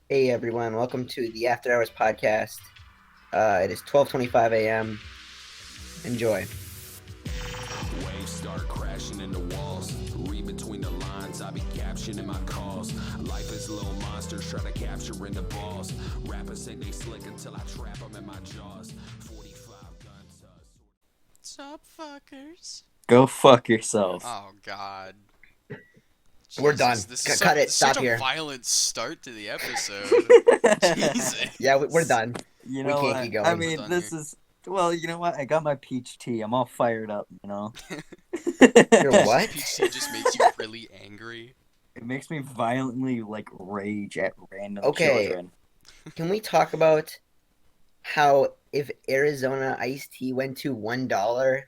Hey everyone, welcome to the After Hours podcast. It is 12:25 a.m. Enjoy. Waves start crashing into walls. Read between the lines, I be captioning my calls. Life is little monsters trying to capture in the balls. Rappers think they slick until I trap them in my jaws. 45 guns. Sup, fuckers? Go fuck yourself. Oh God, We're done. Jesus! This is Cut it. this is such Stop a here. violent start to the episode. Jesus. Yeah, we're done. You We know can't what? keep going. I We're mean, done this here. is well. You know what? I got my peach tea. I'm all fired up. You know. Your what? Peach tea just makes you really angry. It makes me violently rage at random Okay. children. Can we talk about how if Arizona iced tea went to $1,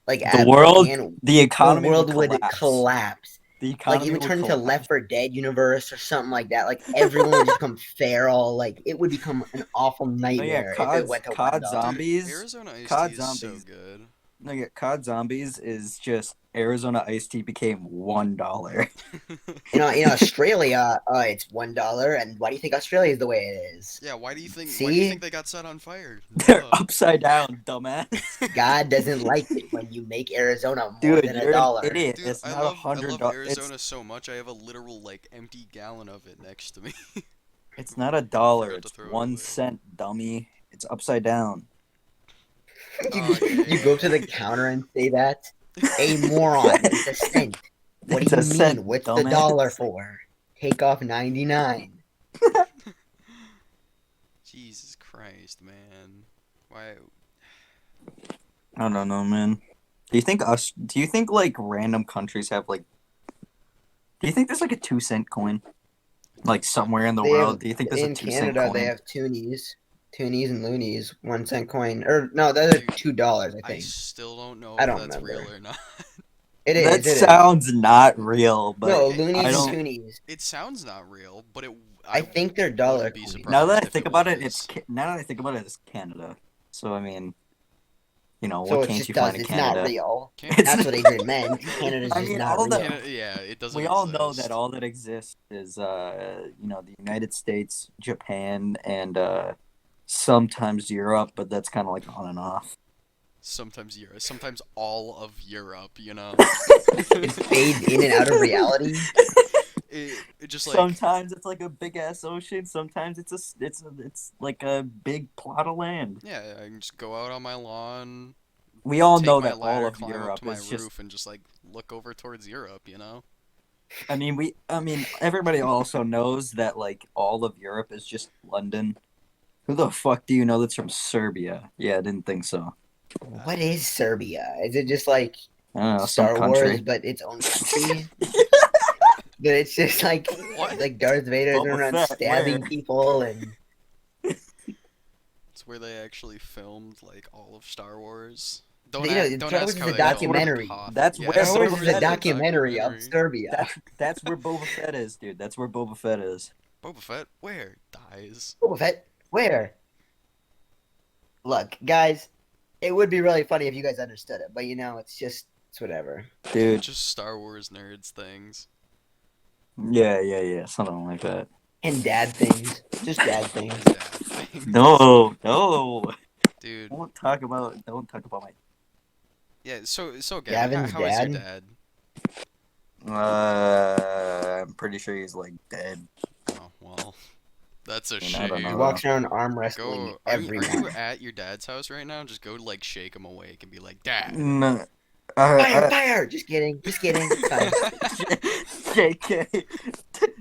like The at world, can, the economy the world would would collapse. The Like economy it would turn into collapse. Left 4 Dead universe or something like that. Like everyone would just become feral. Like it would become an awful nightmare if it went to COD $1. Zombies. Dude, Arizona iced COD tea is so Zombies. good. No, yeah, COD Zombies is just Arizona iced tea became $1. In Australia, it's $1. And why do you think Australia is the way it is? Yeah, why do you think See? they got set on fire? They're Duh. upside down, dumbass. God doesn't like it when you make Arizona more Dude, than you're an $1. idiot. Dude, It's I not love $100. Arizona so much. I have a literal empty gallon of it next to me. It's not $1. Forgot to It's throw it 1 away. cent, dummy. It's upside down. Oh, yeah, You go to the counter and say that? A moron. It's a cent. What It's do a you mean? cent, What's the dumbass. dollar for? Take off 99. Jesus Christ, man. Why? I don't know, man. Do you think random countries have do you think there's a 2 cent coin? Like somewhere in the They world? have, Do you think there's a in 2 cent Canada, coin? they have toonies. Toonies and loonies. 1 cent coin. Or, no, those are Dude, $2, I I think. still don't know I if don't that's remember. real or not. It That is. sounds not real, but No, I loonies and don't. toonies. It sounds not real, but I think they're dollar wouldn't be coins. surprised. Now that I if think it about it, was. it's Canada. So I mean, So what it can't just you does. find in It's Canada? not real. Canada- That's what Adrian meant. Canada's I just mean, not all real. the- Yeah, it doesn't. We all know that exist. all that exists is the United States, Japan, and sometimes Europe, but that's kind of like on and off. Sometimes Europe, sometimes all of Europe. It fades in and out of reality. It just Sometimes it's like a big ass ocean. Sometimes it's like a big plot of land. yeah, I can just go out on my lawn. We all Take know my that ladder, all of climb up Europe to my is just. roof and just look over towards Europe. I mean, everybody also knows that all of Europe is just London. Who the fuck do you know that's from Serbia? Yeah, I didn't think so. What is Serbia? Is it just like I don't know, Star some Wars, country. but its own country? But it's just What? like Darth Vader Boba going around Fett, stabbing where? people and It's where they actually filmed all of Star Wars. You Don't know, ask, don't Star ask Wars how is a they filmed documentary. Hoth. That's Yeah, where Star Wars Boba is a Fett is. documentary of Serbia. That's where Boba Fett is, dude. That's where Boba Fett is. Boba Fett, where dies? Boba Fett, where? Look, guys, it would be really funny if you guys understood it, but it's whatever. Dude. Just Star Wars nerds things. Yeah, something like that. And dad things, just dad things. And dad things. No. Dude. Don't talk about my. Yeah. So Gavin, Gavin's how is your dad? dad? I'm pretty sure he's dead. Oh well, that's a I don't shame. He know. walks around arm wrestling Go. Are you everyone. at your dad's house right now? Just go shake him awake and be like, Dad. No. Fire! Just kidding. It's fine. JK.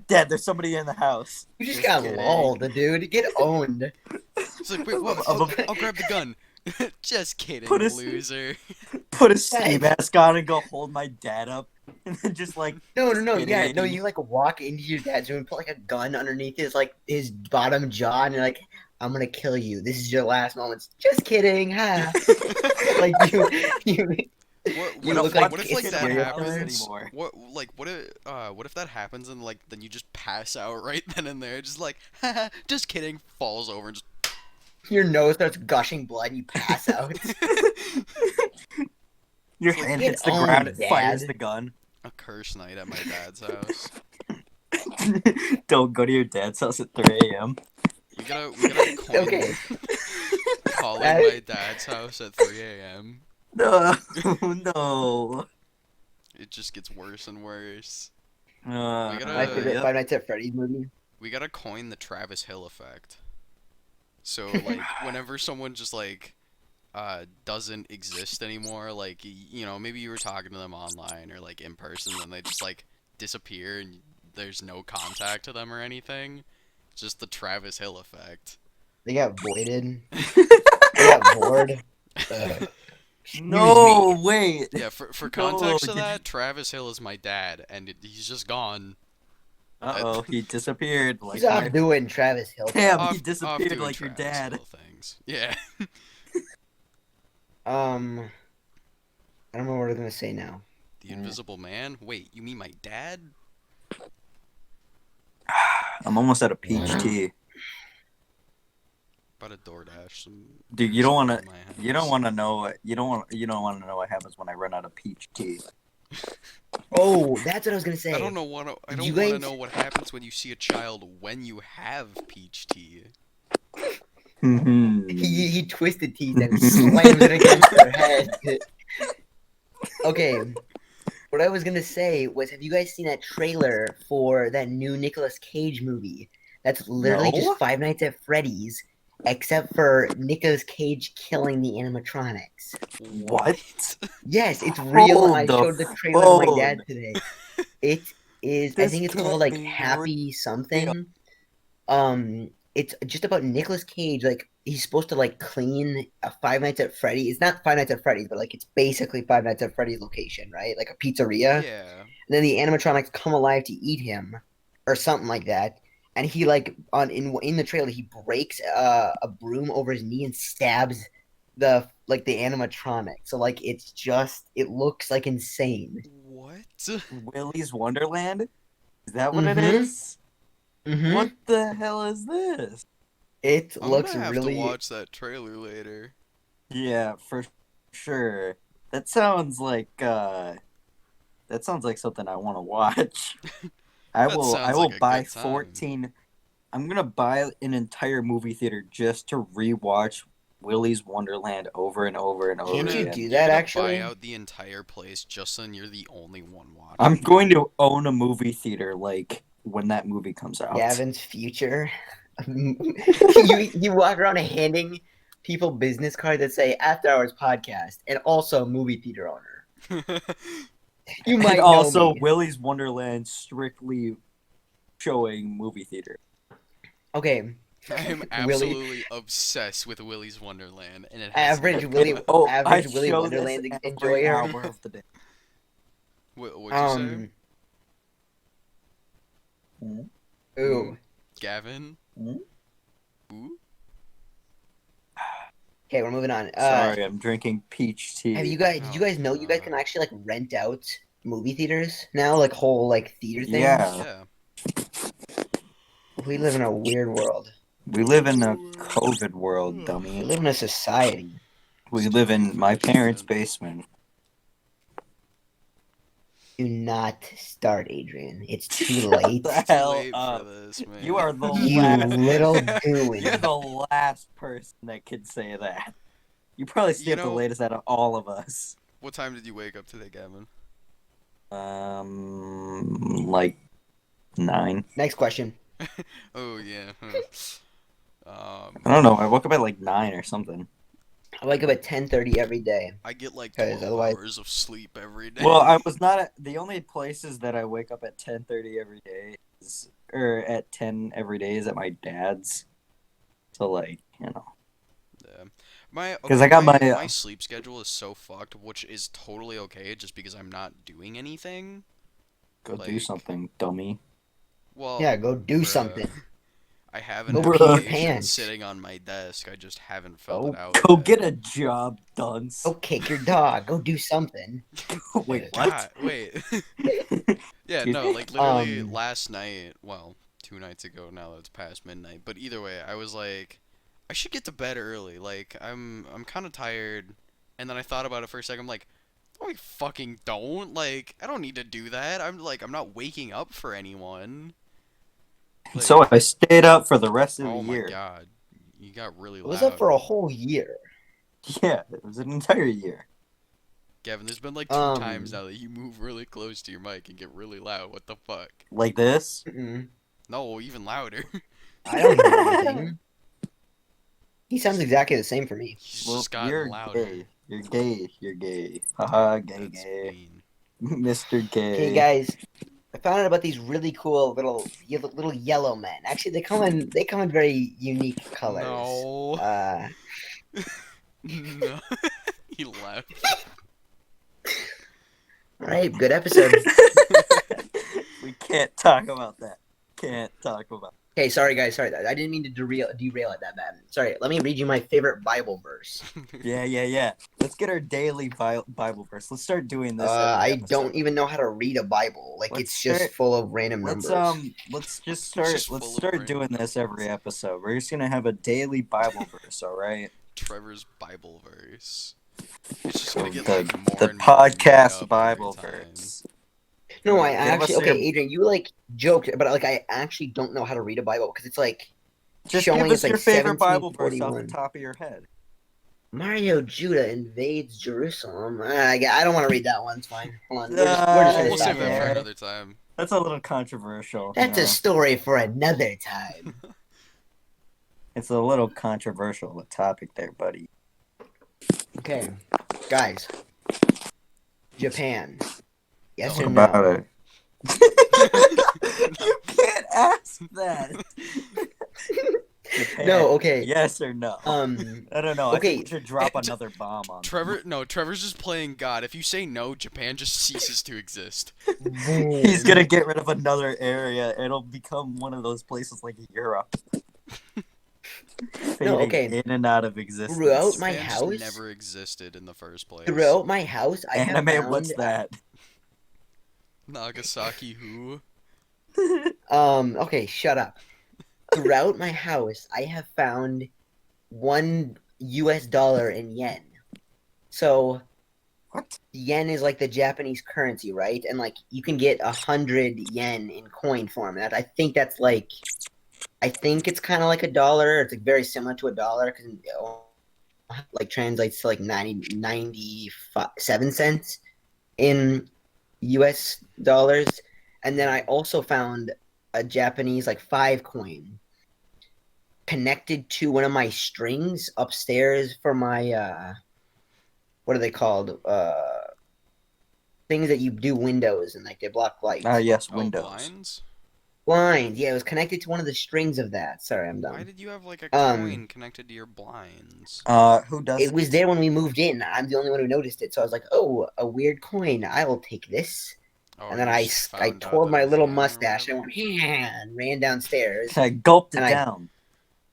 Dad, there's somebody in the house. You just got kidding. lulled, dude. Get owned. It's like, wait, what? I'll grab the gun. Just kidding, Put a- loser. Put a ski mask on and go hold my dad up. And then just No. kidding. Yeah, no. You walk into your dad's room, put a gun underneath his bottom jaw, and you're like, "I'm gonna kill you. This is your last moments." Just kidding, ha. you. What You if, look like what if it's that serial happens? anymore. What if that happens and then you just pass out right then and there, just just kidding, falls over and just. Your nose starts gushing blood, and you pass out. Your It's like, hand get hits the owned, ground and Dad. fires the gun. A curse night at my dad's house. Don't go to your dad's house at 3 a.m. We gotta coin Okay. calling my dad's house at 3 a.m. No, no. It just gets worse and worse. Uh, We My gotta favorite yep. Five Nights at Freddy's movie. we gotta coin the Travis Hill effect. So like whenever someone just like doesn't exist anymore, like maybe you were talking to them online or like in person, then they just like disappear and there's no contact to them or anything. Just the Travis Hill effect. They got voided. They got bored. Excuse No, me. wait. Yeah, for No, context to did that, Travis Hill is my dad, and he's just gone. Uh-oh, he disappeared He's like off my... doing Travis Hill Damn, stuff. he Off disappeared doing like your Travis dad. Hill things. Yeah. I don't know what I'm gonna say now. The Invisible Man? Wait, you mean my dad? I'm almost out of peach tea. About a DoorDash some Dude, you don't want some to. my You don't house. want to know. You don't want. You don't want to know what happens when I run out of peach tea. Oh, that's what I was gonna say. I don't want to Did you know guys- what happens when you see a child when you have peach tea. He twisted teeth and slams it against their head. Okay. What I was gonna say was, have you guys seen that trailer for that new Nicolas Cage movie? That's literally No? just Five Nights at Freddy's, except for Nicolas Cage killing the animatronics. What? Yes, it's real. Hold I the showed the trailer to my dad phone. today. It is. I This think it's can't called like be Happy something. It's just about Nicolas Cage. Like he's supposed to like clean a Five Nights at Freddy's. It's not Five Nights at Freddy's, but like it's basically Five Nights at Freddy's location, right? Like a pizzeria. Yeah. And then the animatronics come alive to eat him, or something like that. And he like in the trailer he breaks a broom over his knee and stabs the animatronic. So like it looks like insane. What? Willy's Wonderland? Is that what it Mhm. is? Mm-hmm. What the hell is this? It I'm looks gonna have really. to watch that trailer later. Yeah, for sure. That sounds like something I want to watch. I That will sounds like a buy good time. 14. I'm gonna buy an entire movie theater just to rewatch Willy's Wonderland over and over and over Can't you again. do You're that, gonna actually? buy out the entire place just so you're the only one watching. I'm going to own a movie theater like when that movie comes out. Gavin's future. you walk around handing people business cards that say After Hours Podcast and also movie theater owner. You might And also know me. Willy's Wonderland strictly showing movie theater. Okay. I am Willy, absolutely obsessed with Willy's Wonderland, and it has average no- Willy, Oh, average I Willy show Wonderland this every enjoyer. hour of the day. What'd you say? Ooh. Gavin? Hmm? Ooh? Okay, we're moving on. Sorry, I'm drinking peach tea. Did you guys know you guys can actually like rent out movie theaters now, like whole like theater things? Yeah. Yeah. We live in a weird world. We live in a COVID world, We dummy. live in a society. We live in my parents' basement. Do not start, Adrian. It's too late. the It's too hell late up. for this, man. You are the You last little person. gooey. You're the last person that could say that. You probably stay up the latest out of all of us. What time did you wake up today, Gavin? Like 9. Next question. Oh, yeah. I don't know. I woke up at like 9 or something. I wake up at 10:30 every day. I get like 'Cause 12 otherwise- hours of sleep every day. Well, I was not at the only places that I wake up at 10:30 every day or at 10 every day is at my dad's. So like, you know. Yeah. 'Cause I got my, my sleep schedule is so fucked, which is totally okay just because I'm not doing anything. Go do Like- something, dummy. Well, Yeah, go do bruh, something. I have an Go pee your application pants. sitting on my desk. I just haven't filled it out. Go yet. get a job, dunce. Go kick your dog. Go do something. Wait, what? God, wait. Yeah, Excuse no, me? like literally Um, last night, well, 2 nights ago now that it's past midnight, but either way, I was like, I should get to bed early. Like, I'm kind of tired, and then I thought about it for a second. I'm like, no, I fucking don't. Like, I don't need to do that. I'm not waking up for anyone. Like, So I stayed up for the rest of the oh my year. god, you got really It was up loud. for a whole year. Yeah, it was an entire year. Gavin, there's been like 2 times now that you move really close to your mic and get really loud. What the fuck? Like this. Mm-mm. No, even louder. I don't hear anything. He sounds exactly the same for me. He's Well, just gotten you're louder. gay. You're gay. You're gay. Haha, gay, That's gay. mean. Mr. Okay, Gay. guys, I found out about these really cool little yellow men. Actually, they come in very unique colors. No. Uh, No. He left. all right, good episode. We can't talk about that. Can't talk about. Okay, sorry guys, sorry. I didn't mean to derail it that bad. Sorry. Let me read you my favorite Bible verse. Yeah. Let's get our daily Bible verse. Let's start doing this every I episode. don't even know how to read a Bible. Like Let's it's just start- full of random Let's numbers. let's just It's start. just Let's full of start random doing this every numbers. episode. We're just gonna have a daily Bible verse. All right. Trevor's Bible verse. It's just gonna The, get like more the and more made podcast up Bible every time. verse. No, I Give us actually your- okay, Adrian, you like joked, but like I actually don't know how to read a Bible because it's like Just showing give us it's like your favorite Bible verse off the 1741. top of your head. Mario Judah invades Jerusalem. I don't want to read that one. It's fine. Hold on. We're just gonna We'll stop save that for there. another time. That's a little controversial. That's you a know? story for another time. It's a little controversial topic there, buddy. Okay, guys. Japan. Yes Talk or no? it. You can't ask that. Japan, No. Okay. yes or no? I don't know. I Okay. think we should drop another bomb on them. Trevor's just playing God. If you say no, Japan just ceases to exist. He's gonna get rid of another area. It'll become one of those places like Europe. No, Fading okay. in and out of existence. Throughout my Japan house. just never existed in the first place. Throughout my house, I have Anime, found. what's that? Nagasaki who? Okay, shut up. Throughout my house, I have found $1 in yen. So What? yen is like the Japanese currency, right? And like you can get 100 yen in coin form. I think that's like, I think it's kind of like a dollar. It's like very similar to a dollar because like translates to like 97 cents in US dollars. And then I also found a Japanese like 5 coin connected to one of my strings upstairs for my what are they called? Things that you do windows and like they block light. Yes, Oh, Windows. blinds? Blinds. Yeah, it was connected to one of the strings of that. Sorry, I'm Why done. did you have like a Um, coin connected to your blinds? Who does It was there when we moved in. I'm the only one who noticed it. So I was like, "Oh, a weird coin. I will take this." Oh, And then you I just I found out twirled that my it was little yen or mustache and I whatever? went, "Yeah," and ran downstairs. I gulped it And down.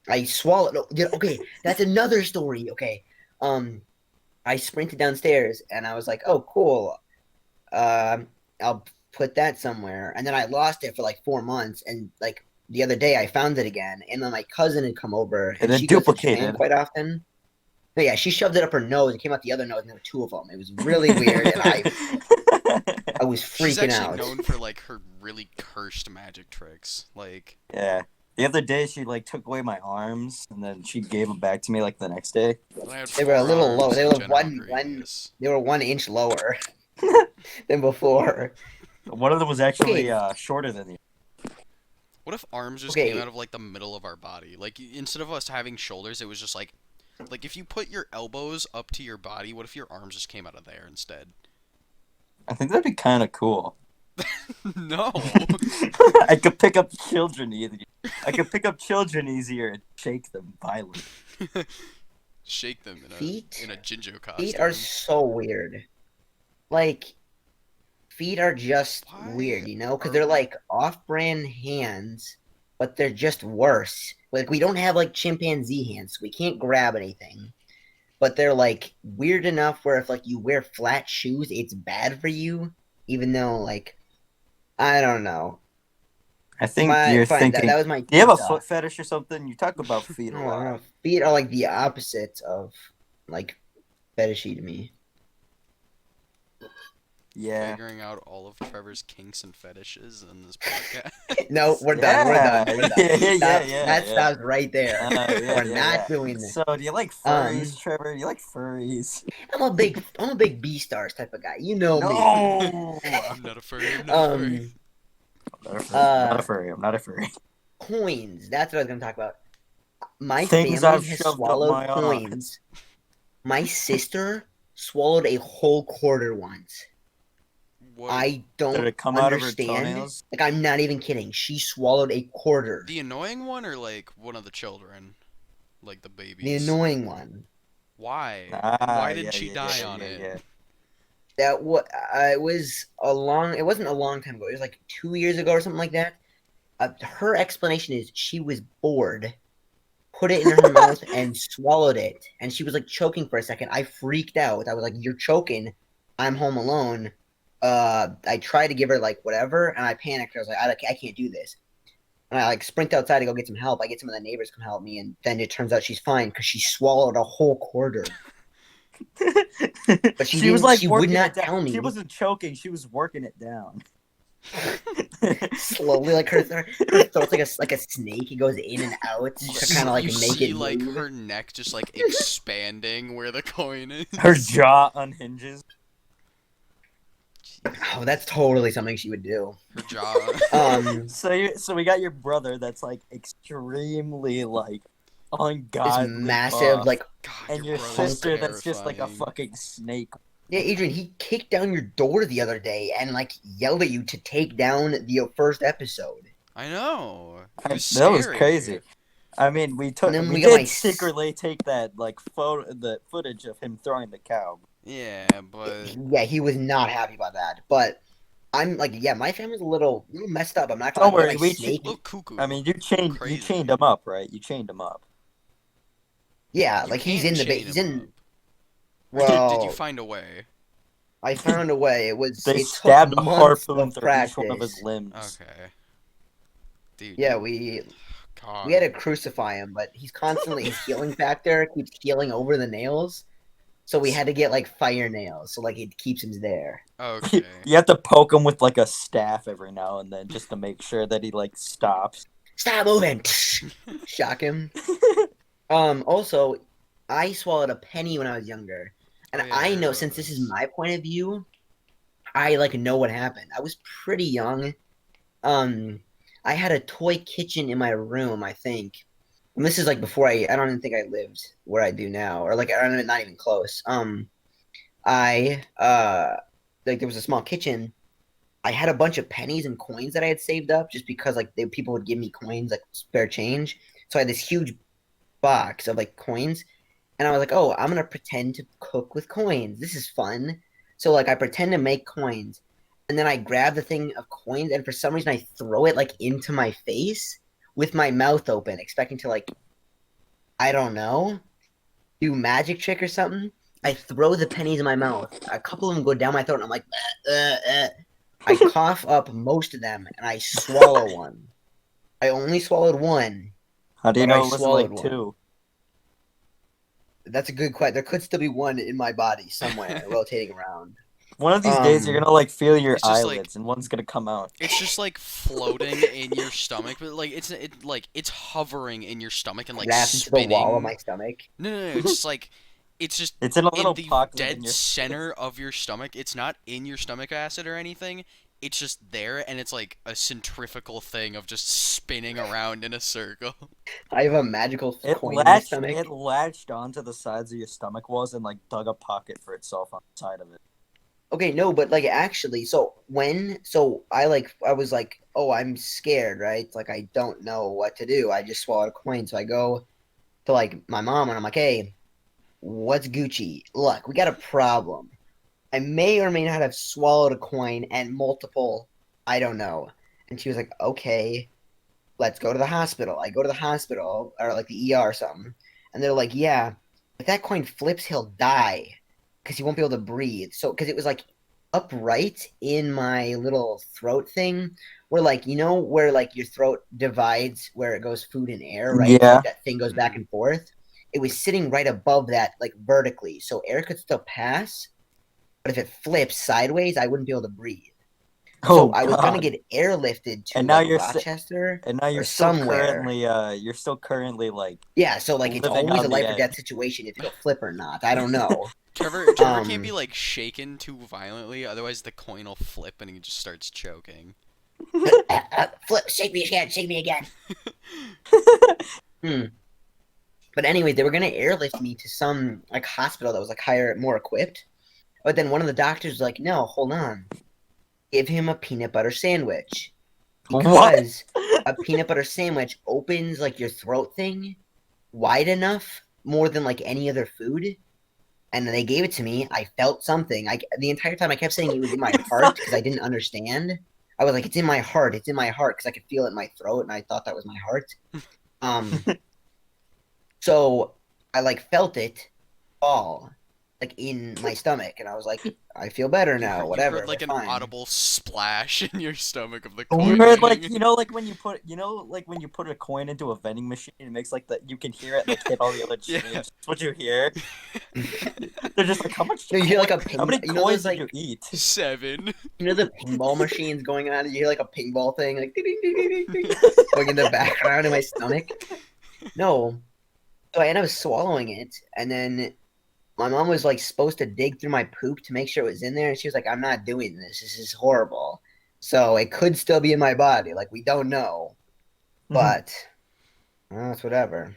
I swallowed. No, okay, that's another story. Okay, I sprinted downstairs and I was like, "Oh, cool. I'll put that somewhere." And then I lost it for like 4 months. And like the other day, I found it again. And then my cousin had come over, and And she it goes to Japan duplicated. quite often. But yeah, she shoved it up her nose. It came out the other nose, and there were 2 of them. It was really weird, and I was She's freaking actually out. known for like her really cursed magic tricks. Like, Yeah. The other day, she like took away my arms, and then she gave them back to me like the next day. I had They were a little low. forearms They in were general one. greatness. They were 1 inch lower than before. One of them was actually Okay. shorter than the. What if arms just Okay. came out of like the middle of our body? Like instead of us having shoulders, it was just like if you put your elbows up to your body, what if your arms just came out of there instead? I think that'd be kind of cool. No. I could pick up children easier. I could pick up children easier and shake them violently. Shake them in a Feet? Jinjo costume. Feet are so weird. Like, feet are just Why weird, you know? Because are they're we- like off-brand hands, but they're just worse. Like, we don't have like chimpanzee hands, so we can't grab anything. But they're like weird enough where if like you wear flat shoes, it's bad for you, even though like I don't know. I think Fine, you're that thinking. was my. Do you have a thought. foot fetish or something? You talk about feet a No, lot. no, feet are like the opposite of like fetishy to me. Yeah. Figuring out all of Trevor's kinks and fetishes in this podcast. No, we're done. We're Yeah. done. We're done. Yeah. Yeah. Stop. Yeah. That Yeah. stops right there. We're not Yeah. doing this. So, do you like Um, furries, Trevor? Do you like furries? I'm a big B stars type of guy. You know me. No. I'm not a furry. I'm not a furry. Um, I'm not a furry. I'm not uh, a furry. I'm not a furry. coins. That's what I was gonna talk about. My Things family I've has shoved up swallowed my ass. coins. My sister swallowed a whole quarter once. What? I Did don't it come out of her understand. toenails? Like, I'm not even kidding. She swallowed a quarter. The annoying one or like one of the children? Like the The babies? annoying one. Why? Ah, Why did yeah, she yeah, die yeah, on yeah, it? yeah. That what it was a long. It wasn't a long time ago. It was like 2 years ago or something like that. Her explanation is she was bored, put it in her mouth, and swallowed it. And she was like choking for a second. I freaked out. I was like, "You're choking. I'm home alone." I tried to give her like whatever, and I panicked. I was like, I can't do this." And I like sprint outside to go get some help. I get some of the neighbors come help me, and then it turns out she's fine because she swallowed a whole quarter. But she was didn't. like She would working it not down. tell She me. wasn't choking. She was working it down. Slowly, like her throat's like a snake. It goes in and out to kind of like You make see it like move. her neck just like expanding where the coin is. Her jaw unhinges. Oh, that's totally something she would do. Her jaw. So we got your brother that's like extremely like This ungodly massive, buff, like, God, and your brother's sister that's just like a terrifying. fucking snake. yeah, Adrian. He kicked down your door the other day and like yelled at you to take down the first episode. I know. It was That was scary. crazy. I mean, And then we we got my did secretly take that like the footage of him throwing the cow. Yeah, but Yeah, he was not happy about that. But I'm like, yeah, my family's a little messed up. I'm not gonna Don't lie. worry, My snake. look cuckoo. I mean, you Crazy. chained him up, right? You chained him up. Yeah, You like he's can't in the chain he's him in. up. Well, Did you find a way? I found a way. It was. They It stabbed a took months harpoon of through each one of practice. his limbs. Okay. Dude. Yeah, we God. had to crucify him, but he's constantly his healing factor keeps healing over the nails. So we had to get like fire nails, so like it keeps him there. Okay. You have to poke him with like a staff every now and then just to make sure that he like stops. Stop moving! Shock him. Also, I swallowed a penny when I was younger, and Oh, yeah, I I know heard since about this is this. my point of view, I like know what happened. I was pretty young. I had a toy kitchen in my room, I think. And this is like before I don't even think I lived where I do now, or like I don't not even close. I like there was a small kitchen. I had a bunch of pennies and coins that I had saved up just because like people would give me coins like spare change. So I had this huge box of like coins, and I was like, oh, I'm gonna pretend to cook with coins. This is fun. So like I pretend to make coins, and then I grab the thing of coins, and for some reason I throw it like into my face with my mouth open, expecting to like I don't know do magic trick or something. I throw the pennies in my mouth. A couple of them go down my throat, and I'm like, I cough up most of them, and I swallow one. I only swallowed one, How do you but I know it wasn't swallowed like one. two? That's a good question. There could still be one in my body somewhere rotating around. One of these days you're gonna like feel your It's just, like- eyelids and one's gonna come out. It's just like floating in your stomach, but like it's hovering in your stomach and like Wrapped into spinning. the wall of my stomach. No. It's just like it's just It's in a little in the pocket dead in your center of your stomach. It's not in your stomach acid or anything. It's just there, and it's like a centrifugal thing of just spinning around in a circle. I have a magical It coin in my latched stomach. it latched onto the sides of your stomach walls and like dug a pocket for itself on the side of it. Okay, no, but like actually, so I was like, oh, I'm scared, right? Like I don't know what to do. I just swallowed a coin, so I go to like my mom and I'm like, hey, what's Gucci? Look, we got a problem. I may or may not have swallowed a coin and multiple, I don't know. And she was like, okay, let's go to the hospital. I go to the hospital or like the ER or something. And they're like, yeah, if that coin flips, he'll die because he won't be able to breathe. So, because it was like upright in my little throat thing where like, you know, where like your throat divides where it goes food and air, right? So, Yeah. like, that thing goes back and forth. It was sitting right above that, like vertically. So air could still pass, but if it flips sideways, I wouldn't be able to breathe. So Oh I was gonna God. get airlifted to And now like you're Rochester and now or somewhere. you're still currently like Yeah, so like it's living always a on the life or edge. death situation if it'll flip or not. I don't know. Trevor can't be Um, like shaken too violently, otherwise the coin will flip and he just starts choking. flip, shake me again. Hmm. But anyway, they were gonna airlift me to some like hospital that was like higher, more equipped. But then one of the doctors was like, "No, hold on, give him a peanut butter sandwich What? because a peanut butter sandwich opens like your throat thing wide enough more than like any other food." And then they gave it to me. I felt something. The entire time I kept saying it was in my You heart thought- because I didn't understand. I was like, "It's in my heart. It's in my heart," because I could feel it in my throat, and I thought that was my heart. Um, so I like felt it fall like in my stomach, and I was like, "I feel better now. You Whatever, heard we're like an fine." audible splash in your stomach of the You coin heard like hitting. like when you put a coin into a vending machine, it makes like that you can hear it like hit all the other Yeah. change. That's what you hear. They're just like, No, you hear like a how ping. many You know those coins did you like eat? 7. the pinball machines going on. You hear like a pinball thing like ding, ding, ding, ding, ding, ding, going in the background in my stomach. No, so I ended up swallowing it, and then my mom was like supposed to dig through my poop to make sure it was in there, and she was like, "I'm not doing this. This is horrible." So it could still be in my body. Like we don't know, but it's whatever.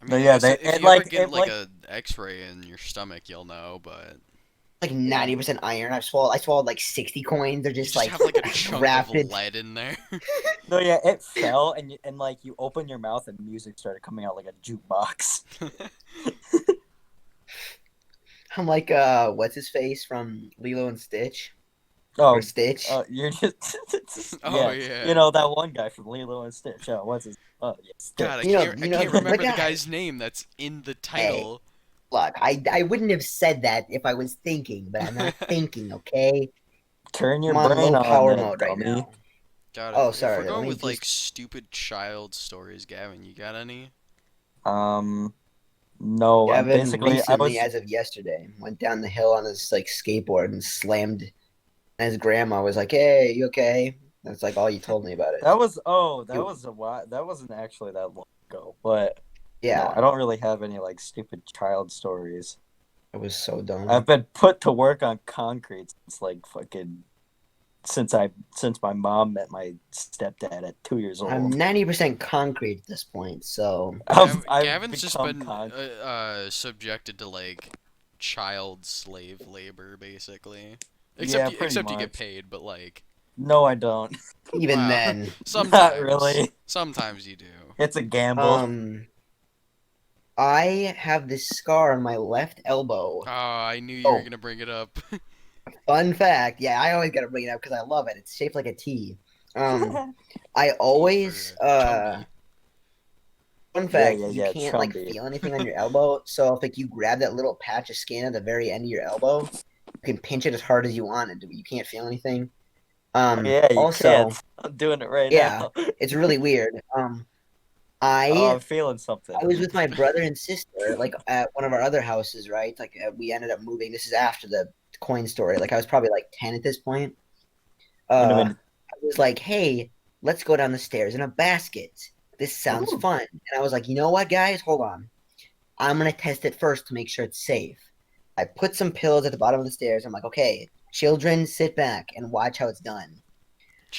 I No, mean, I yeah, guess they if it you ever like get it like like a X-ray in your stomach, you'll know. But Like yeah. 90% iron. I swallowed like 60 coins. They're you just just like have like a chunk of grafted. lead in there. No, yeah, it fell and like you open your mouth and music started coming out like a jukebox. I'm like what's his face from Lilo and Stitch or Oh, Stitch? you're just Oh yeah, yeah. that one guy from Lilo and Stitch. Oh, what's his? Oh, yeah, God, I Stitch. can't I You know can't the remember the guy. guy's name that's in the Hey, title. look, I wouldn't have said that if I was thinking, but I'm not thinking. Okay, Turn your I'm on brain low on, power there, mode right dummy. now. God, Oh, if we're sorry. Let going me with like just. stupid child stories, Gavin, you got any? Um, no, I'm Gavin basically I recently, was as of yesterday, went down the hill on his like skateboard and slammed. And his grandma was like, "Hey, you okay?" That's like all you told me about it. that It- was a while. That wasn't actually that long ago, but no, I yeah, don't really have any like stupid child stories. it was so dumb. I've been put to work on concrete since like fucking since my mom met my stepdad at 2 years I'm old. 90% concrete at this point, so I've Gavin's just become been subjected to like child slave labor, basically. yeah, pretty Except you get much. paid, but like, No, I don't. even wow, then, Not really. sometimes you do. It's a gamble. um, I have this scar on my left elbow. Oh, I knew you were Oh, gonna bring it up. fun fact. Yeah, I always gotta bring it up because I love it. It's shaped like a T. I T always for Chumby. fun Yeah, fact, yeah, you yeah. can't like Chumby. feel anything on your elbow. So if like you grab that little patch of skin at the very end of your elbow, you can pinch it as hard as you want it, but you can't feel anything. Oh, yeah, you can. Also, I'm doing it right yeah, now. it's really weird. Oh, I I'm feeling something. I was with my brother and sister like at one of our other houses, right? Like we ended up moving. This is after the coin story. Like I was probably like 10 at this point. Wait a I minute. was like, "Hey, let's go down the stairs in a basket. This sounds Ooh. fun." And I was like, "You know what, guys? Hold on. I'm gonna test it first to make sure it's safe." I put some pillows at the bottom of the stairs. I'm like, "Okay, children, sit back and watch how it's done."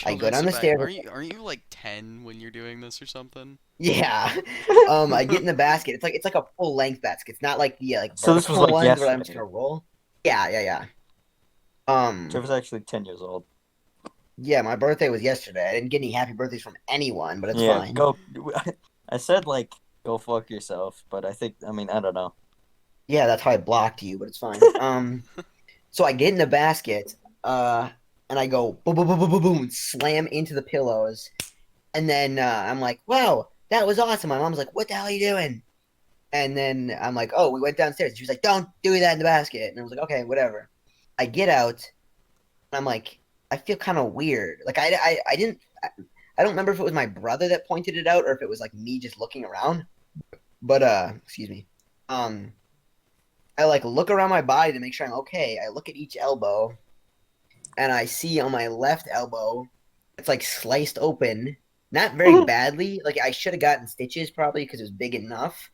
I go Children, down sit the back. stairs. Aren't you like 10 when you're doing this or something? Yeah. I get in the basket. It's like a full length basket. It's not like the like So this was vertical like ones where I'm just yesterday. gonna roll. Yeah, yeah, yeah. Um, Trevor's actually 10 years old. yeah, my birthday was yesterday. I didn't get any happy birthdays from anyone, but it's Yeah, fine. go. I said like go fuck yourself, but I mean I don't know. Yeah, that's how I blocked you, but it's fine. So I get in the basket, and I go boom, boom, boom, boom, boom, boom, slam into the pillows, and then I'm like, "Wow, that was awesome." My mom's like, "What the hell are you doing?" And then I'm like, "Oh, we went downstairs." She was like, "Don't do that in the basket." And I was like, "Okay, whatever." I get out, and I'm like, I feel kind of weird. Like I didn't, I don't remember if it was my brother that pointed it out or if it was like me just looking around. But excuse me. Um, I like look around my body to make sure I'm okay. I look at each elbow, and I see on my left elbow, it's like sliced open, not very badly. Like I should have gotten stitches probably because it was big enough,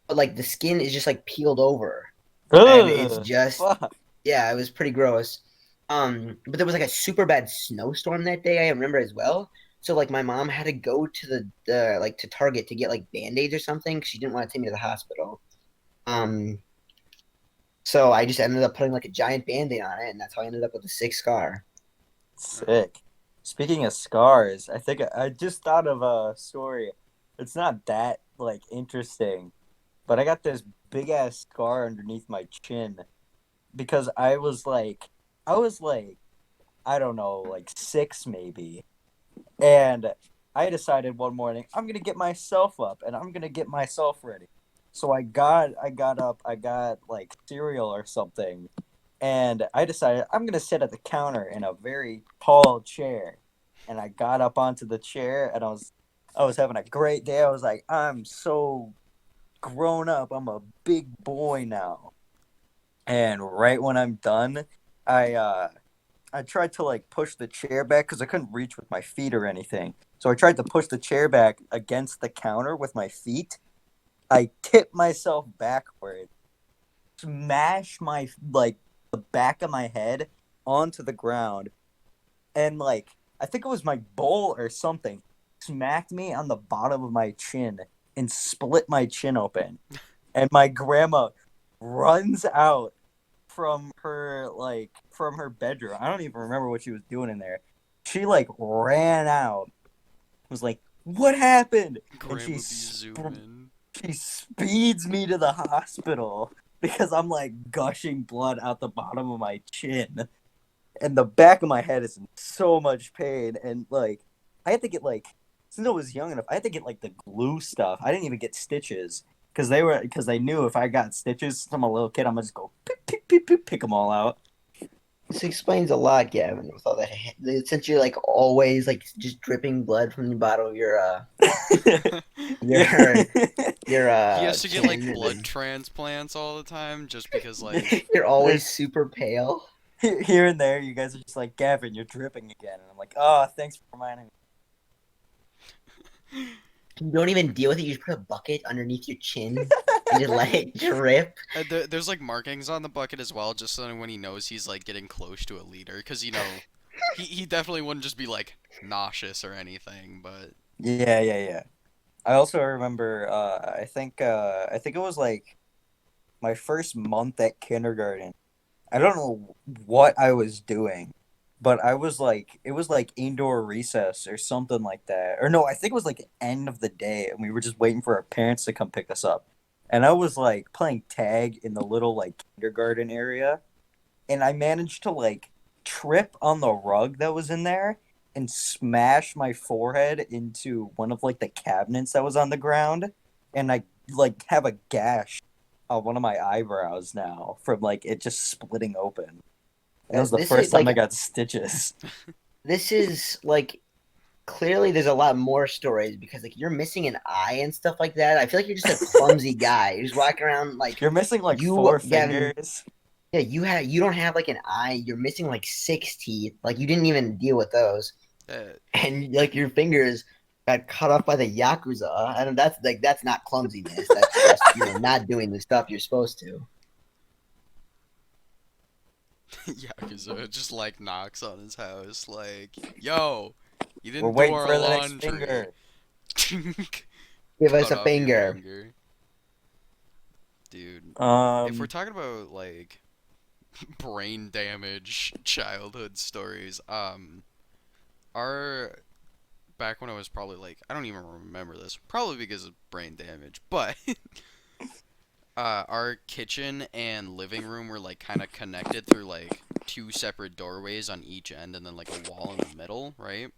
but like the skin is just like peeled over, and it's Ugh, just fuck. yeah, it was pretty gross. But there was like a super bad snowstorm that day. I remember as well. So like my mom had to go to the like to Target to get like band-aids or something. 'Cause she didn't want to take me to the hospital. Um, so I just ended up putting like a giant band-aid on it, and that's how I ended up with a sick scar. Sick. Speaking of scars, I think I just thought of a story. It's not that like interesting, but I got this big ass scar underneath my chin because I was like, I don't know, like 6 maybe. And I decided one morning I'm gonna get myself up and I'm gonna get myself ready. So I got up, I got like cereal or something, and I decided I'm gonna sit at the counter in a very tall chair. And I got up onto the chair and I was having a great day. I was like, I'm so grown up. I'm a big boy now. And right when I'm done, I uh I tried to like push the chair back because I couldn't reach with my feet or anything. So I tried to push the chair back against the counter with my feet. I tipped myself backward, smashed my like the back of my head onto the ground, and like I think it was my bowl or something smacked me on the bottom of my chin and split my chin open. And my grandma runs out from her bedroom. I don't even remember what she was doing in there. She like ran out, was like, "What happened?" And Grandma be zooming. she speeds me to the hospital because I'm like gushing blood out the bottom of my chin, and the back of my head is in so much pain. And like, I had to get like, since I was young enough, I had to get like the glue stuff. I didn't even get stitches because they knew if I got stitches, I'm a little kid, I'm gonna just go pick them all out. This explains a lot, Gavin, with all that. Since you're like always like just dripping blood from the bottom of Yeah. your your He has to get like chin, blood and transplants all the time just because like you're always There's super pale. here and there, you guys are just like, Gavin, you're dripping again, and I'm like, oh, thanks for reminding me. You don't even deal with it. You just put a bucket underneath your chin and just let it drip. there's like markings on the bucket as well, just so that when he knows he's like getting close to a liter, because you know he definitely wouldn't just be like nauseous or anything, but Yeah. I also remember, I think it was like my first month at kindergarten. I don't know what I was doing, but I was like, it was like indoor recess or something like that. Or no, I think it was like the end of the day, and we were just waiting for our parents to come pick us up. And I was like playing tag in the little like kindergarten area, and I managed to like trip on the rug that was in there and smash my forehead into one of like the cabinets that was on the ground, and I like have a gash on one of my eyebrows now from like it just splitting open. And that was the This first is time I like got stitches. this is like clearly there's a lot more stories because like you're missing an eye and stuff like that. I feel like you're just a clumsy guy. You're just walking around like You're missing like you, four Gavin. fingers. Yeah, you don't have like an eye. You're missing like six teeth. Like you didn't even deal with those, uh, and like your fingers got cut off by the yakuza. And that's not clumsiness. That's just not doing the stuff you're supposed to. Yakuza just like knocks on his house like, yo, you We're didn't do waiting our for the next laundry. finger. Give us Cut a off your finger. finger. Dude, if we're Um, talking about like brain damage childhood stories, our back when I was probably like, I don't even remember this, probably because of brain damage, but our kitchen and living room were like kind of connected through like two separate doorways on each end and then like a wall in the middle, right?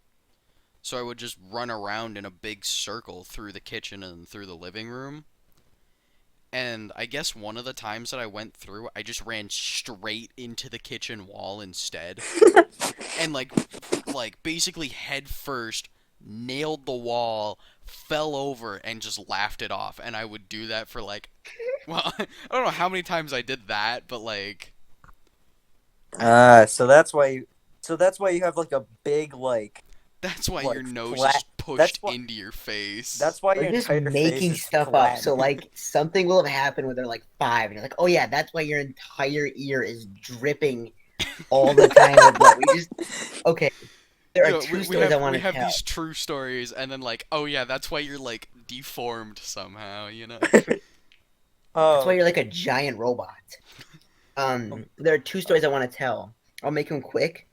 So I would just run around in a big circle through the kitchen and through the living room. And I guess one of the times that I went through, I just ran straight into the kitchen wall instead. And like basically head first nailed the wall, fell over, and just laughed it off. And I would do that for like, well, I don't know how many times I did that, but like, So that's why you have like a big that's why your nose flat. is pushed That's why into your face. that's why Or your just entire face making is stuff up. flat. So like something will have happened when they're like 5, and you're like, oh yeah, that's why your entire ear is dripping all the time with blood. We just okay. There are Yeah, two stories I want we to have tell. these true stories, and then like, oh yeah, that's why you're like deformed somehow, you know? That's why Oh, you're like a giant robot. There are two stories I want to tell. I'll make them quick.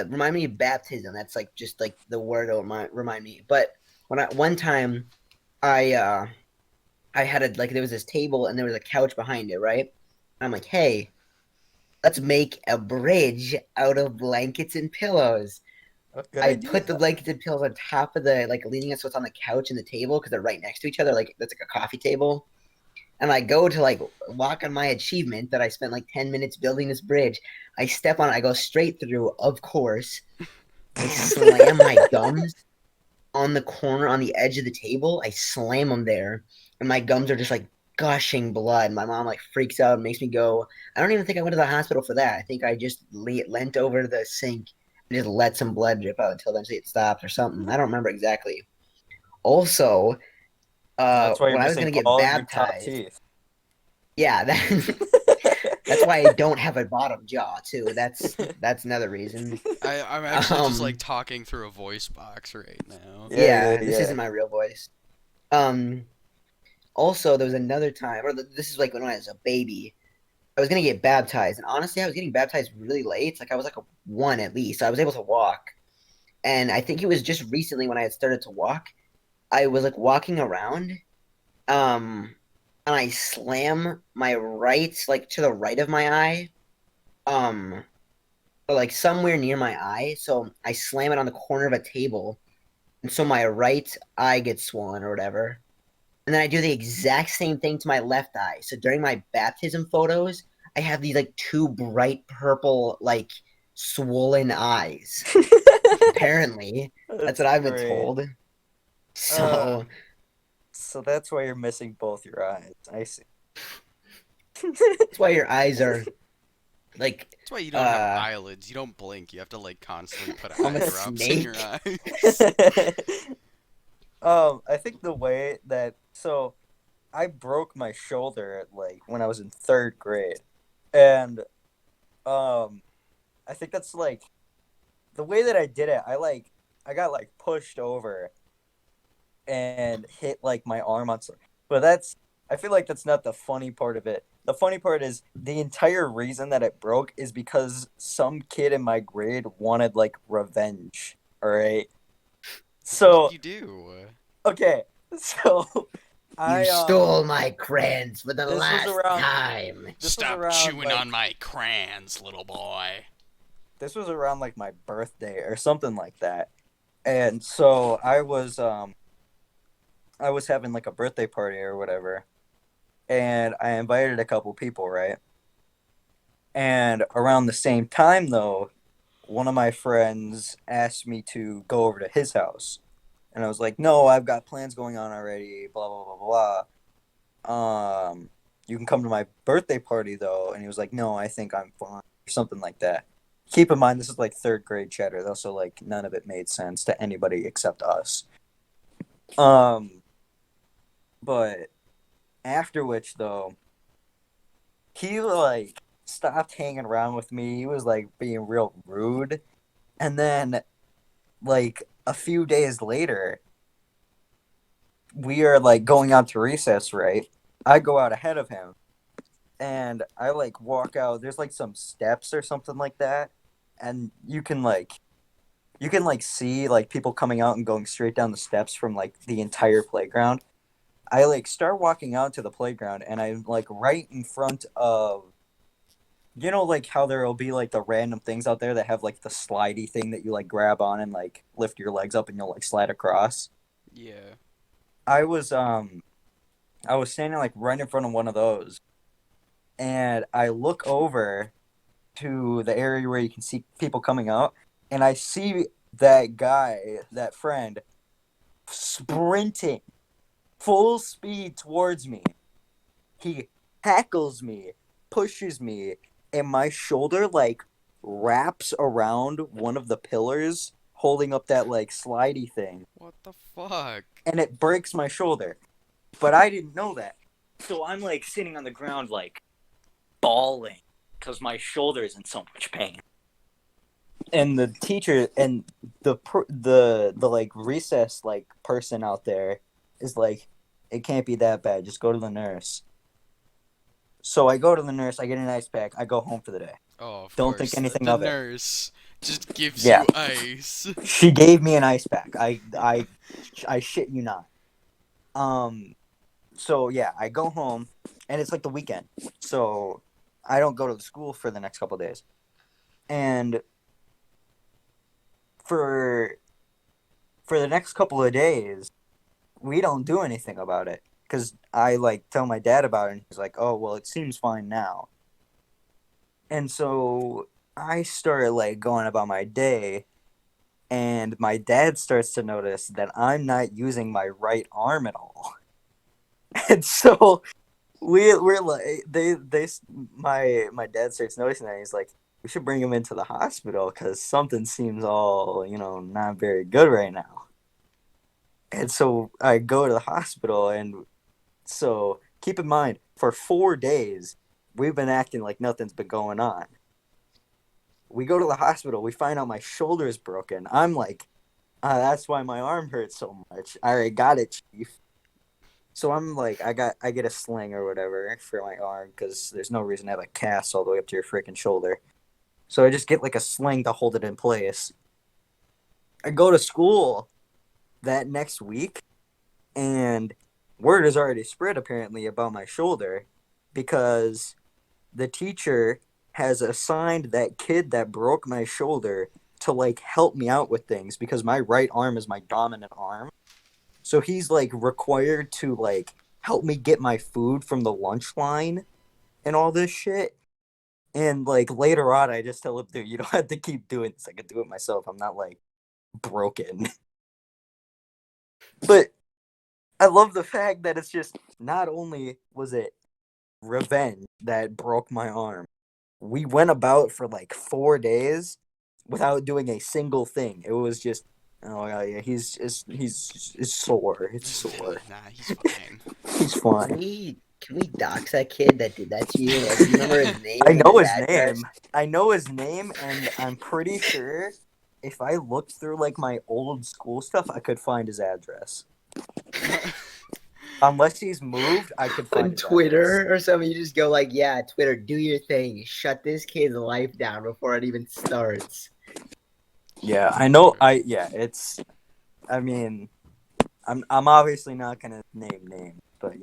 Remind me of baptism. That's like just like the word will remind me. But when I one time I I had a like there was this table and there was a couch behind it, right? And I'm like, hey, let's make a bridge out of blankets and pillows. a good I idea put the though. blankets and pillows on top of the like leaning it so it's on the couch and the table because they're right next to each other. Like that's like a coffee table. And I go to like walk on my achievement that I spent like 10 minutes building this bridge. I step on it, I go straight through, of course. I slam my gums on the corner on the edge of the table. I slam them there, and my gums are just like gushing blood. My mom like freaks out and makes me go. I don't even think I went to the hospital for that. I think I just leant over the sink and just let some blood drip out until eventually it stopped or something. I don't remember exactly. Also, That's why you're when I was missing gonna get all of your top baptized, teeth. yeah, that's why I don't have a bottom jaw too. That's another reason. I'm actually just like Um, talking through a voice box right now. Yeah, yeah, yeah, this yeah. isn't my real voice. Um, Also, there was another time, or this is like when I was a baby. I was gonna get baptized, and honestly, I was getting baptized really late. Like I was like a 1 at least. So I was able to walk, and I think it was just recently when I had started to walk. I was like walking around, um, and I slam my right, like to the right of my eye, um, or like somewhere near my eye. So I slam it on the corner of a table, and so my right eye gets swollen or whatever. And then I do the exact same thing to my left eye. So during my baptism photos, I have these like two bright purple, like swollen eyes. Apparently, that's That's what I've been great. told. Uh, So so that's why you're missing both your eyes. I see. that's why your eyes are like That's why you don't have uh eyelids. You don't blink. You have to like constantly put I'm eye a drops in your snake. eyes. I think the way that I broke my shoulder at like when I was in third grade, and um, I think that's like the way that I did it. I got like pushed over and hit like my arm on something. But I feel like that's not the funny part of it. The funny part is the entire reason that it broke is because some kid in my grade wanted like revenge. All right. What did So, you do? okay. So You I stole my crayons for the this was last around time. this was Stop around chewing on like my crayons, little boy. my birthday or something like that. And so I was having like a birthday party or whatever, and I invited a couple people, right? And around the same time, though, one of my friends asked me to go over to his house. And I was like, no, I've got plans going on already, blah, blah, blah, blah. You can come to my birthday party, though. And he was like, no, I think I'm fine, or something like that. Keep in mind, this is like third grade chatter, though, so like none of it made sense to anybody except us. Um, but after which, though, he like stopped hanging around with me. He was like being real rude. And then like a few days later, we are like going out to recess, right? I go out ahead of him and I like walk out. There's like some steps or something like that. And you can like see like people coming out and going straight down the steps from like the entire playground. I like start walking out to the playground and I'm like right in front of like how there'll be like the random things out there that have like the slidey thing that you like grab on and like lift your legs up and you'll like slide across. Yeah. I was um I was standing like right in front of one of those and I look over to the area where you can see people coming out and I see that guy, that friend, sprinting full speed towards me. He tackles me, pushes me, and my shoulder like wraps around one of the pillars holding up that like slidey thing, What the fuck? and it breaks my shoulder. But I didn't know that. So I'm like sitting on the ground like bawling because my shoulder is in so much pain. And the teacher and the like recess like person out there is like, it can't be that bad. Just go to the nurse. So I go to the nurse. I get an ice pack. I go home for the day. Oh, of Don't think course. anything The of it. nurse just gives Yeah, you ice. she gave me an ice pack. I shit you not. Um. So yeah, I go home, and it's like the weekend. So I don't go to the school for the next couple of days. And for the next couple of days, we don't do anything about it because I like tell my dad about it, and he's like, "Oh, well, it seems fine now." And so I started like going about my day, and my dad starts to notice that I'm not using my right arm at all. And so we're like they my dad starts noticing that. He's like, we should bring him into the hospital because something seems all not very good right now. And so I go to the hospital, and so keep in mind, for 4 days we've been acting like nothing's been going on. We go to the hospital, we find out my shoulder is broken. I'm like, that's why my arm hurts so much. I already got it, chief. So I'm like, I get a sling or whatever for my arm because there's no reason to have a cast all the way up to your freaking shoulder. So I just get like a sling to hold it in place. I go to school that next week, and word has already spread apparently about my shoulder because the teacher has assigned that kid that broke my shoulder to like help me out with things because my right arm is my dominant arm. So he's like required to like help me get my food from the lunch line and all this shit. And like later on, I just tell him, dude, you don't have to keep doing this. I can do it myself. I'm not like broken. But I love the fact that it's just not only was it revenge that broke my arm, we went about for like 4 days without doing a single thing. It was just, oh yeah, he's sore. It's sore. Nah, he's fine. He's Can fine. we dox that kid that did that to you? Like, do you remember his name I and know his his address? name. I know his name, and I'm pretty sure if I looked through like my old school stuff, I could find his address. Unless he's moved, I could find On his address. Twitter or something, you just go like, "Yeah, Twitter, do your thing. Shut this kid's life down before it even starts." Yeah, I know. It's. I mean, I'm obviously not gonna name names, but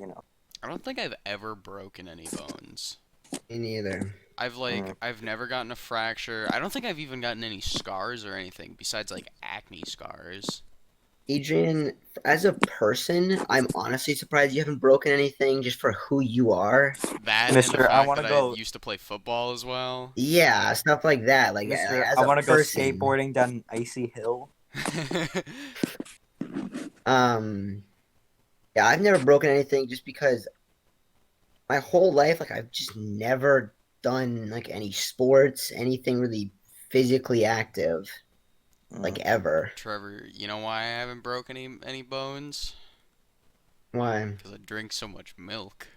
I don't think I've ever broken any bones. Me neither. I've never gotten a fracture. I don't think I've even gotten any scars or anything besides like acne scars. Adrian, as a person, I'm honestly surprised you haven't broken anything just for who you are. That and the Mister, I fact want that to I go. used to play football as well. Yeah, stuff like that. Like Mister, as I a want to go person, skateboarding down an icy hill. um, yeah, I've never broken anything just because my whole life, like I've just never done like any sports, anything really physically active, like ever. Trevor, you know why I haven't broken any bones? Why? Because I drink so much milk.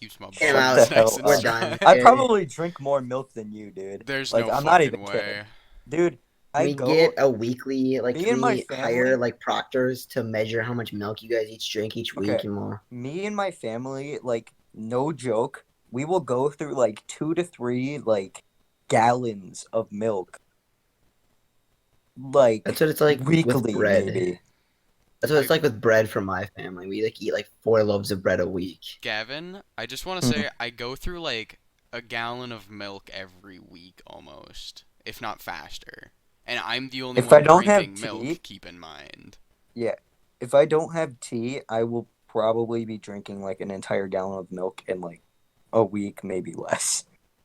Keeps my Get him Shut out. the bones nice hell and We're up. strong. done, I dude. probably drink more milk than you, dude. There's Like, no I'm not fucking even kidding. way. Dude, Can I we go, get a weekly, like, me can and my we hire, family, like, proctors to measure how much milk you guys each drink each okay, week and more? me and my family, like, no joke, we will go through like 2 to 3, like, gallons of milk, That's like, what it's like with weekly, bread. maybe. That's what I it's like with bread for my family. We, like, eat, like, 4 loaves of bread a week. Gavin, I just want to Hmm. say I go through like a gallon of milk every week almost, if not faster. And I'm the only If I one don't have drinking milk, tea, keep in mind. yeah, if I don't have tea, I will probably be drinking like an entire gallon of milk in like a week, maybe less.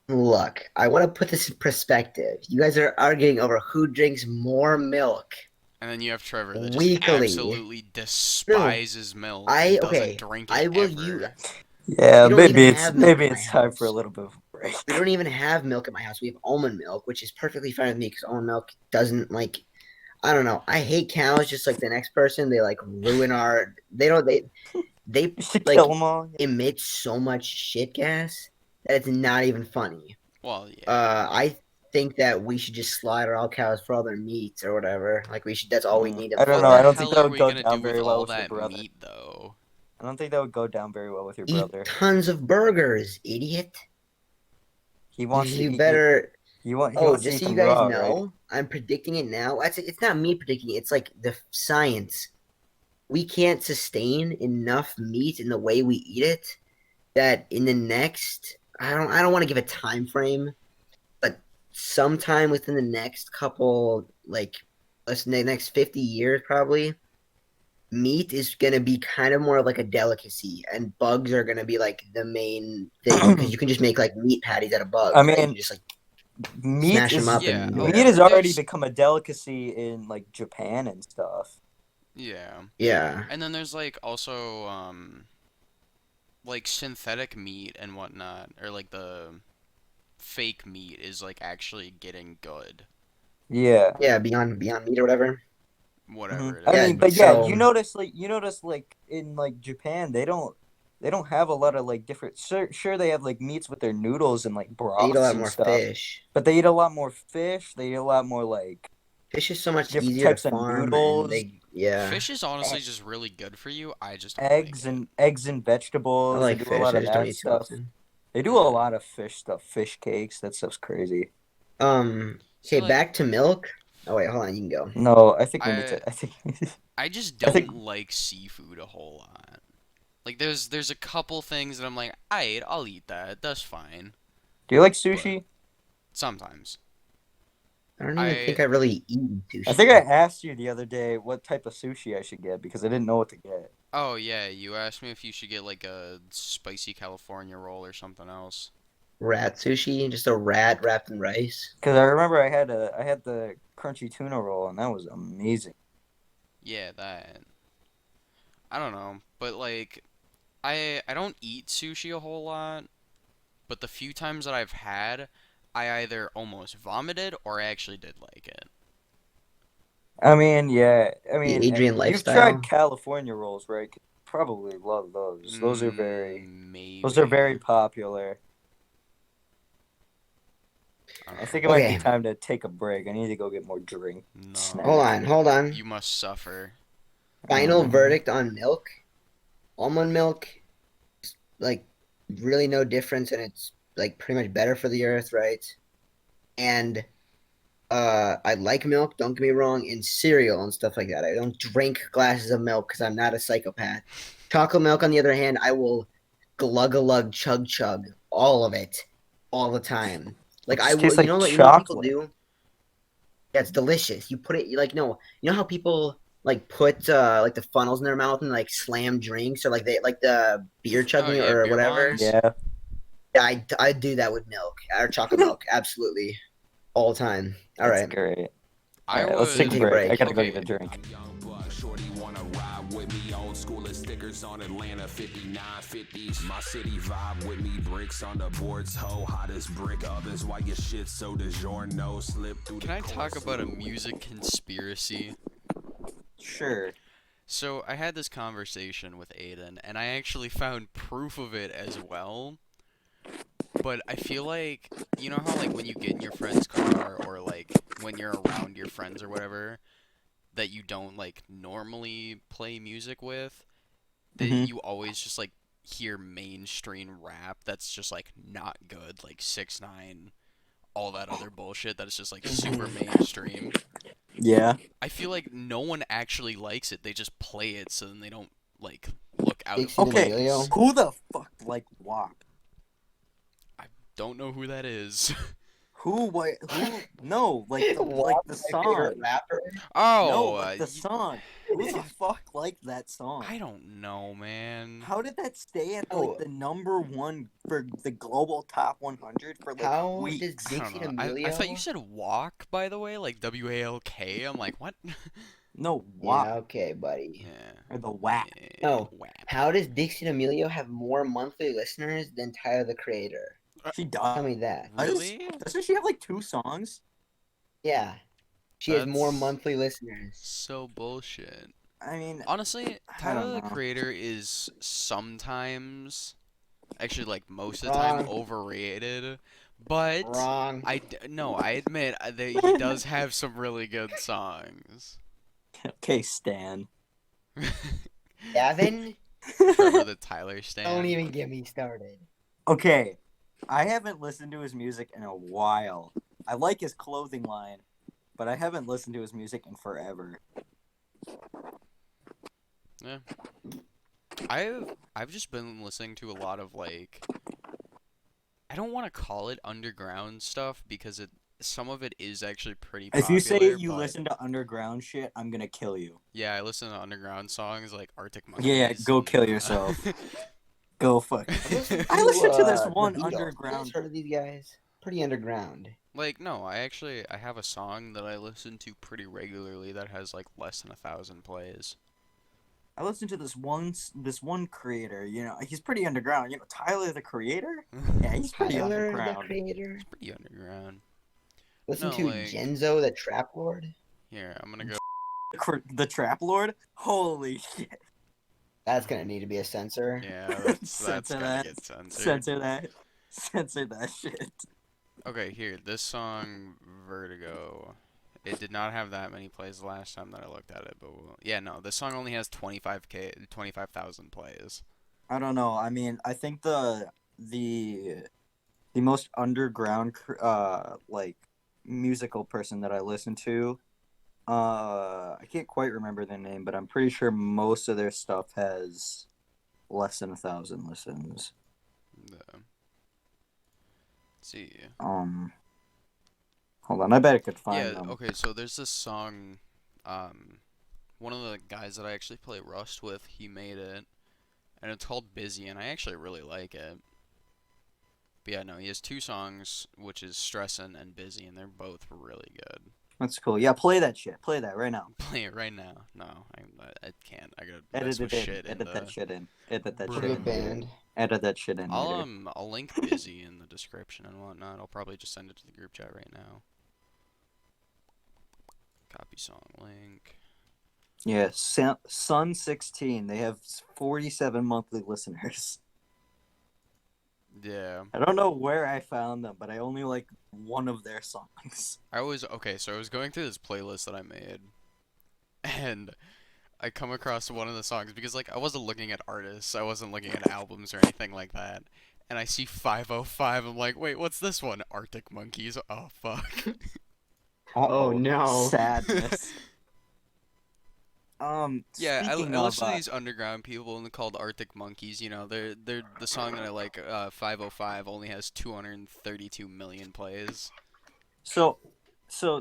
Look, I want to put this in perspective. You guys are arguing over who drinks more milk And then you have Trevor that just weekly. absolutely No, despises milk and I doesn't okay. drink it I will use. ever. Yeah, We don't even maybe it's have milk maybe at my it's time for a house. little bit of a break. We don't even have milk at my house. We have almond milk, which is perfectly fine with me because almond milk doesn't like. I don't know. I hate cows just like the next person. They like ruin our. They don't. They You should kill like them all. emit so much shit gas that it's not even funny. Well, yeah. I think that we should just slaughter all cows for all their meats or whatever. Like we should. That's all we need them I don't What know. the I for. don't think hell that are would we go gonna do down with very well all with your that brother. meat, though? I don't think that would go down very well with your Eat brother. tons of burgers, idiot. He You, wants to you eat you. better. He Oh, wants to just eat so you them guys raw, right? know, I'm predicting it now. It's not me predicting it. It's like the science. We can't sustain enough meat in the way we eat it that in the next I don't want to give a time frame, but sometime within the next couple like let's say the next 50 years probably, meat is gonna be kind of more like a delicacy and bugs are gonna be like the main thing because you can just make like meat patties out of I bugs, right? You mean, can just like meat smash them is up Yeah. and Oh, meat whatever. has already there's become a delicacy in like Japan and stuff. yeah. Yeah. And then there's like also like synthetic meat and whatnot, or like the fake meat is like actually getting good. Yeah. Yeah, beyond meat or whatever. Whatever it I Yeah, mean, is. but yeah, so you notice like in like Japan, they don't have a lot of like different. Sure, they have like meats with their noodles and like they eat a broths lot and more stuff, fish. but they eat a lot more fish. They eat a lot more like Fish is so much different easier to types of farm and noodles, they yeah. Fish is honestly just really good for you. I just don't like eggs it. and eggs and I vegetables. They like do a fish. lot I of just don't that eat too stuff. often. They do a Yeah. lot of fish stuff, fish cakes. That stuff's crazy. See, Okay, like back to milk. Oh wait, hold on, you can go. No, I think we need I to. I think. I just I think. don't like seafood a whole lot. Like there's a couple things that I'm like, I'll eat that. That's fine. Do you like But sushi? sometimes I don't even I think I really eat I think I sushi. asked you the other day what type of sushi I should get because I didn't know what to get. oh yeah, you asked me if you should get like a spicy California roll or something else. Rat sushi, just a rat wrapped in rice. Because I remember I had the crunchy tuna roll and that was amazing. Yeah, that. I don't know, but like I don't eat sushi a whole lot, but the few times that I've had, I either almost vomited or I actually did like it. I mean, yeah. I The mean, Adrian you've tried lifestyle. California rolls, right? Probably love those. Those are very Maybe. popular. I don't I know. think it might be Okay, time to take a break. I need to go get more drink No. hold snack. on, hold on. You must suffer. Final verdict on milk. Almond milk, like really no difference, and it's like pretty much better for the earth, right? And I like milk, don't get me wrong, and cereal and stuff like that. I don't drink glasses of milk because I'm not a psychopath. Chocolate milk, on the other hand, I will glug a lug, chug chug, all of it, all the time. It Like I just will, tastes like you know what people chocolate. do? That's delicious. You put it you like no, you know how people like put like the funnels in their mouth and like slam drinks or like they like the beer Oh chugging yeah, or beer whatever. bongs. Yeah. Yeah, I do that with milk or chocolate milk, absolutely, all the time. All That's right, great. All I right, let's we take can a would. take a break. I break. gotta go get a Okay. drink. I'm young buck, shorty wanna ride with me. Old school as stickers on Atlanta, 59, 50s. My city vibe with me, bricks on the boards, ho. Hottest brick ovens, why your shit so DiGiorno slip through Can the I talk course. about a music conspiracy? Sure. So I had this conversation with Aiden, and I actually found proof of it as well. But I feel like you know how like when you get in your friend's car or like when you're around your friends or whatever that you don't like normally play music with, that Hmm. you always just like hear mainstream rap that's just like not good, like 6ix9ine, all that other bullshit that is just like super mainstream. Yeah. I feel like no one actually likes it. They just play it so then they don't like look out Big of City Okay. D'Amelio. place. Who the fuck like WAP? I don't know who that is. Who? What? Who? No, like What? the My favorite song. rapper. No, Oh, like the song. Who the fuck liked that song? I don't know, man. How did that stay at like Oh, the number one for the global top 100 for like how does weeks? I don't Dixie know. I thought you D'Amelio? said walk, by the way, like WALK. I'm like, what? No, WAP Yeah, okay, buddy. Yeah. or the WAP. No, WAP. how does Dixie D'Amelio have more monthly listeners than Tyler the Creator? She Tell does. me that. Really? Doesn't she have like 2 songs? Yeah, she has more That's monthly listeners. so bullshit. I mean, Honestly, I don't Tyler the know. Creator is sometimes, actually like most of the time, Wrong, overrated. But wrong. no, I admit that he does have some really good songs. Okay, Stan. Gavin, Trevor the Tyler don't Stan. even get me started. Okay, I haven't listened to his music in a while. I like his clothing line, but I haven't listened to his music in forever. Yeah. I've just been listening to a lot of like, I don't want to call it underground stuff because some of it is actually pretty If you say popular, you but listen to underground shit, I'm gonna kill you. yeah, I listen to underground songs like Arctic Yeah, Monkeys go and kill yourself. Go fuck. I've listened I to listened to this the one Beatles. You guys underground. heard of these guys? Pretty underground. like no, I have a song that I listen to pretty regularly that has like less than 1,000 plays. I listened to this one creator. You know, he's pretty underground. You know, Tyler the Creator. Yeah, he's pretty Tyler the underground. Creator. Pretty underground. Listen No, to like Genzo the Trap Lord. here, I'm gonna go. The Trap Lord. Holy shit! That's gonna need to be a censor. Yeah, that's Censor gonna that. get censored. Censor that. Censor that shit. Okay, here, this song, Vertigo. It did not have that many plays the last time that I looked at it, but yeah, no, this song only has 25,000 plays. I don't know. I mean, I think the most underground like musical person that I listen to. I can't quite remember their name, but I'm pretty sure most of their stuff has less than 1,000 listens. Let's see. Hold on, I bet I could find Yeah, them. okay, so there's this song, one of the guys that I actually play Rust with, he made it, and it's called Busy, and I actually really like it. But yeah, no, he has two songs, which is Stressin' and Busy, and they're both really good. That's cool. Yeah, play that shit. Play that right now. Play it right now. No, I can't. I gotta Edit mess with it in. shit in Edit that the. shit in. Edit that Put shit a in. band. Edit that shit in later. I'll link Busy in the description and whatnot. I'll probably just send it to the group chat right now. Copy song link. Yeah, Sun 16. They have 47 monthly listeners. Yeah. I don't know where I found them, but I only like one of their songs. So I was going through this playlist that I made, and I come across one of the songs because like I wasn't looking at artists, I wasn't looking at albums or anything like that. And I see 505. I'm like, wait, what's this one? Arctic Monkeys. Oh fuck. Oh, no. Sadness. Yeah, Speaking I of, listen to these underground people and they're called Arctic Monkeys. You know, they're the song that I like. 505 only has 232 million plays. so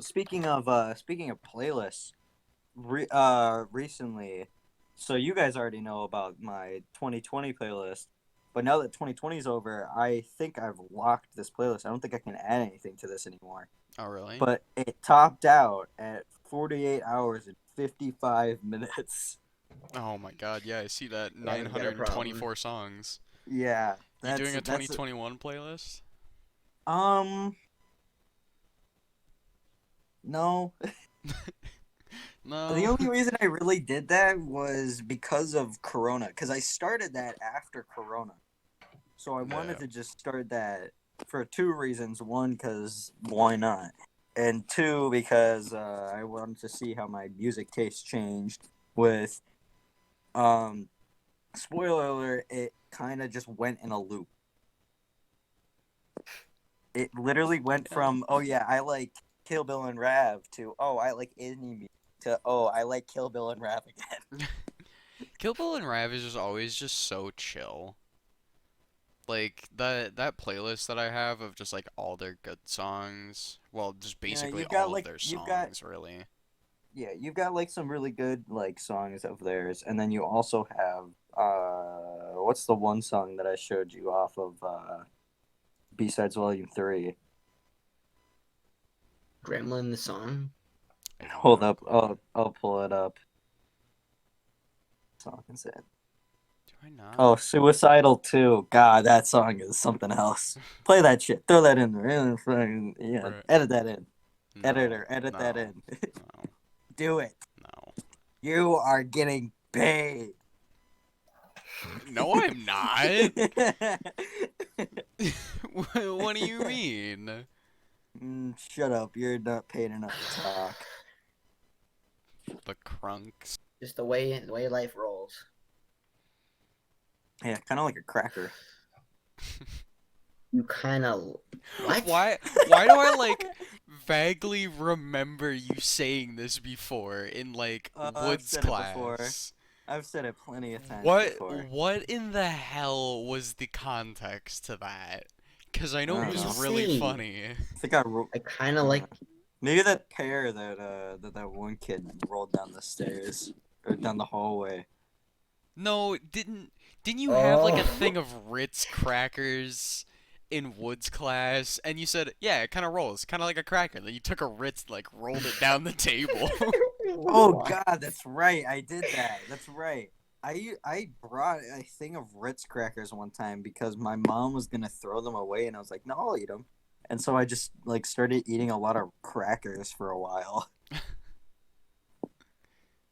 speaking of playlists, recently, so you guys already know about my 2020 playlist, but now that 2020 is over, I think I've locked this playlist. I don't think I can add anything to this anymore. Oh really? But it topped out at 48 hours and 55 minutes. Oh my god, yeah, I see that. Yeah, we've got a 924 songs. Yeah, You doing a that's 2021 playlist? No. No. The only reason I really did that was because of Corona, because I started that after Corona. So I wanted Yeah. to just start that for two reasons. One, because why not? And two, because I wanted to see how my music taste changed with, spoiler alert, it kind of just went in a loop. It literally went from, oh yeah, I like Kill Bill and Rav to, oh, I like indie music to, oh, I like Kill Bill and Rav again. Kill Bill and Rav is just always just so chill. Like that playlist that I have of just like all their good songs. Well, just Yeah, basically you've got all of like their you've got songs, really. yeah, you've got like some really good like songs of theirs, and then you also have what's the one song that I showed you off of B-Sides Volume 3? Gremlin the song. I don't Hold have a up, clue. I'll pull it up. Song is it? Do I not? Oh, Suicidal 2. God, that song is something else. Play that shit. Throw that in there. Yeah, Right. edit that in. No. Editor, edit that No. in. No. Do it. No. You are getting paid. No, I'm not. What do you mean? Shut up. You're not paid enough to talk. The crunks. Just the way life rolls. Yeah, kind of like a cracker. You kind of what? Why do I like vaguely remember you saying this before in like I've Woods said it before. class? I've said it plenty of times What before. what in the hell was the context to that? Cuz I know I it don't was know. really See. funny. I think I wrote. I kind of like. Maybe that pair that one kid rolled down the stairs or down the hallway. No, didn't you have like a Oh. thing of Ritz crackers in Woods class and you said, "Yeah, it kind of rolls, kind of like a cracker." Then you took a Ritz like rolled it down the table. Oh What? God, that's right. I did that. That's right. I brought a thing of Ritz crackers one time because my mom was gonna throw them away, and I was like, "No, I'll eat them." And so I just like started eating a lot of crackers for a while.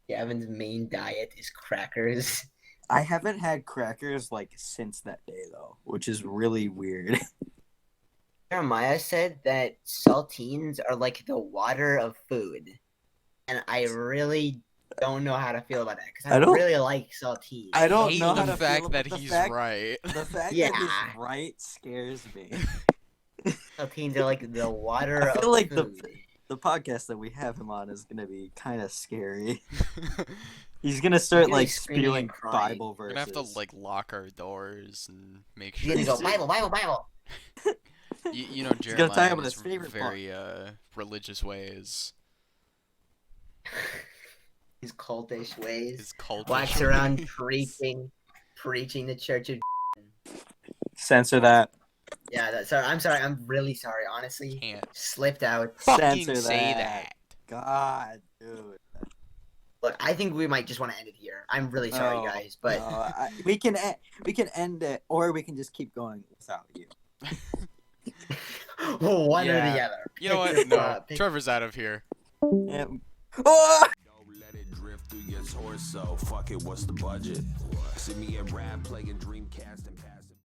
Gavin's main diet is crackers. I haven't had crackers like since that day though, which is really weird. Jeremiah said that saltines are like the water of food, and I really don't know how to feel about that because I I don't- really like saltines. I don't hate know the how to fact feel that about the he's fact, right. The fact Yeah. that he's right scares me. Saltines are like the water I of feel like food. the podcast that we have him on is gonna be kind of scary. He's gonna start gonna be like screaming spewing and crying. Bible We're verses. gonna have to like lock our doors and make He's sure. gonna go he's- Bible, Bible, Bible. You know, He's gonna talk Jeremiah about is his favorite very religious ways. His cultish ways. His cultish Walks around ways. preaching the church of. Censor that. Yeah, sorry. I'm sorry. I'm really sorry. Honestly, Can't slipped out. fucking Censor say that. that. God, dude. Look, I think we might just want to end it here. I'm really sorry, No, guys, but no, we can end it, or we can just keep going without you. one or Yeah. the other. You know Pick what? your, No, pick- Trevor's out of here. Yeah. Oh! Don't let it drift through your torso. Fuck it, what's the budget? See me at rap playing Dreamcast and